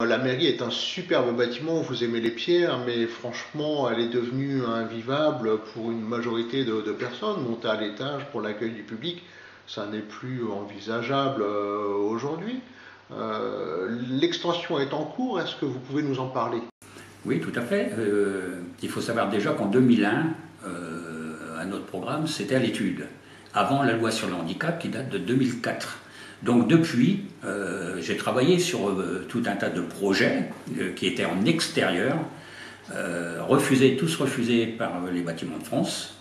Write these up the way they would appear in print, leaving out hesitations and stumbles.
La mairie est un superbe bâtiment, vous aimez les pierres, mais franchement, elle est devenue invivable pour une majorité de personnes. Monter à l'étage pour l'accueil du public, ça n'est plus envisageable aujourd'hui. L'extension est en cours, est-ce que vous pouvez nous en parler? Oui, tout à fait. Il faut savoir déjà qu'en 2001, un autre programme, c'était à l'étude, avant la loi sur le handicap qui date de 2004. Donc depuis, j'ai travaillé sur tout un tas de projets qui étaient en extérieur, tous refusés par les Bâtiments de France,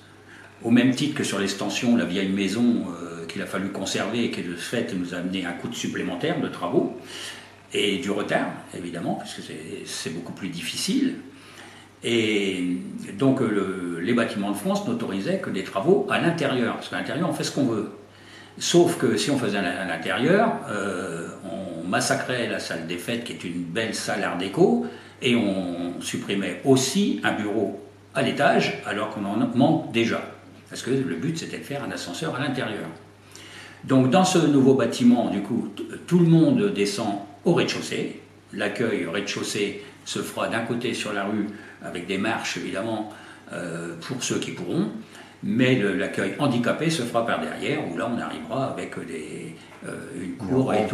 au même titre que sur l'extension, la vieille maison qu'il a fallu conserver et qui de fait nous a amené un coût supplémentaire de travaux et du retard, évidemment, puisque c'est beaucoup plus difficile. Et donc les Bâtiments de France n'autorisaient que des travaux à l'intérieur, parce qu'à l'intérieur on fait ce qu'on veut. Sauf que si on faisait à l'intérieur, on massacrait la salle des fêtes, qui est une belle salle art déco, et on supprimait aussi un bureau à l'étage, alors qu'on en manque déjà. Parce que le but, c'était de faire un ascenseur à l'intérieur. Donc dans ce nouveau bâtiment, du coup, tout le monde descend au rez-de-chaussée. L'accueil au rez-de-chaussée se fera d'un côté sur la rue, avec des marches, évidemment, pour ceux qui pourront. Mais l'accueil handicapé se fera par derrière, où là on arrivera avec une cour et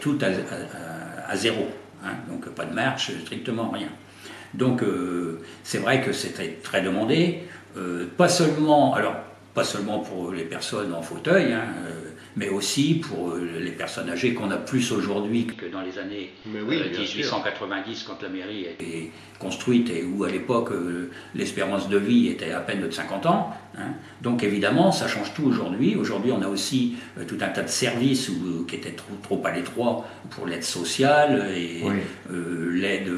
tout à zéro. Hein, donc pas de marche, strictement rien. Donc c'est vrai que c'était très demandé, pas seulement pour les personnes en fauteuil, hein, mais aussi pour les personnes âgées qu'on a plus aujourd'hui que dans les années 1890 quand la mairie a été construite et où à l'époque l'espérance de vie était à peine de 50 ans. Hein. Donc évidemment ça change tout aujourd'hui. Aujourd'hui on a aussi tout un tas de services qui étaient trop à l'étroit pour l'aide sociale et l'aide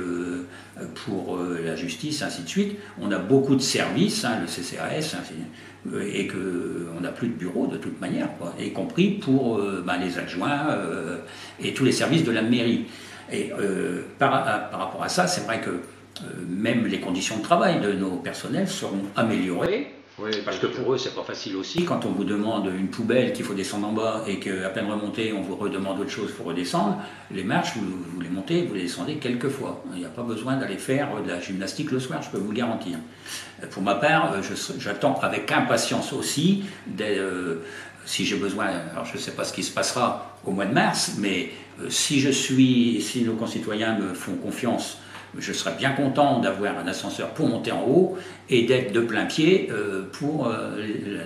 pour la justice, ainsi de suite. On a beaucoup de services, hein, le CCAS, et qu'on n'a plus de bureau de toute manière, quoi, y compris pour les adjoints et tous les services de la mairie. Et par rapport à ça, c'est vrai que même les conditions de travail de nos personnels seront améliorées. Oui, parce que pour eux, c'est pas facile aussi. Quand on vous demande une poubelle qu'il faut descendre en bas et qu'à peine remonté, on vous redemande autre chose pour redescendre, les marches, vous les montez, vous les descendez quelques fois. Il n'y a pas besoin d'aller faire de la gymnastique le soir, je peux vous le garantir. Pour ma part, j'attends avec impatience aussi, si j'ai besoin, alors je ne sais pas ce qui se passera au mois de mars, mais si nos concitoyens me font confiance, je serais bien content d'avoir un ascenseur pour monter en haut et d'être de plein pied pour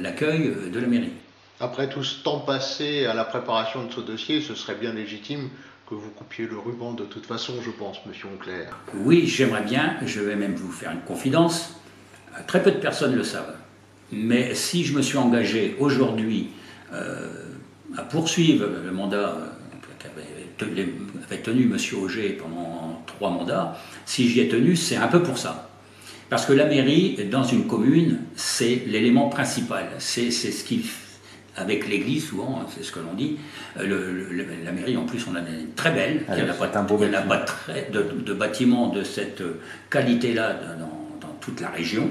l'accueil de la mairie. Après tout ce temps passé à la préparation de ce dossier, ce serait bien légitime que vous coupiez le ruban de toute façon, je pense, monsieur Onclair. Oui, j'aimerais bien, je vais même vous faire une confidence. Très peu de personnes le savent. Mais si je me suis engagé aujourd'hui à poursuivre le mandat qu'avait tenu M. Auger pendant 3 mandats, si j'y ai tenu, c'est un peu pour ça. Parce que la mairie, dans une commune, c'est l'élément principal. C'est ce qui, avec l'église souvent, c'est ce que l'on dit, la mairie en plus on a une très belle, il n'y a pas de bâtiment de cette qualité-là dans toute la région.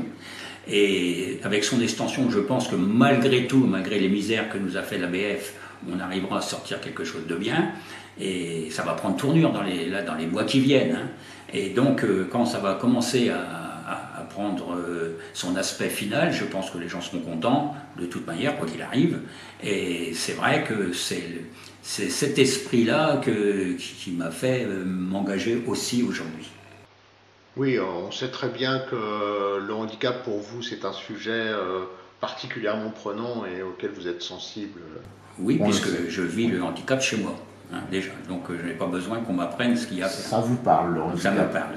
Et avec son extension, je pense que malgré tout, malgré les misères que nous a fait l'ABF, on arrivera à sortir quelque chose de bien. Et ça va prendre tournure dans les mois qui viennent. Hein. Et donc, quand ça va commencer à prendre son aspect final, je pense que les gens seront contents, de toute manière, quoi qu'il arrive. Et c'est vrai que c'est cet esprit-là qui m'a fait m'engager aussi aujourd'hui. Oui, on sait très bien que le handicap pour vous, c'est un sujet particulièrement prenant et auquel vous êtes sensible. Oui, puisque je vis le handicap chez moi, hein, déjà. Donc je n'ai pas besoin qu'on m'apprenne ce qu'il y a. Ça vous parle, le handicap? Ça me parle.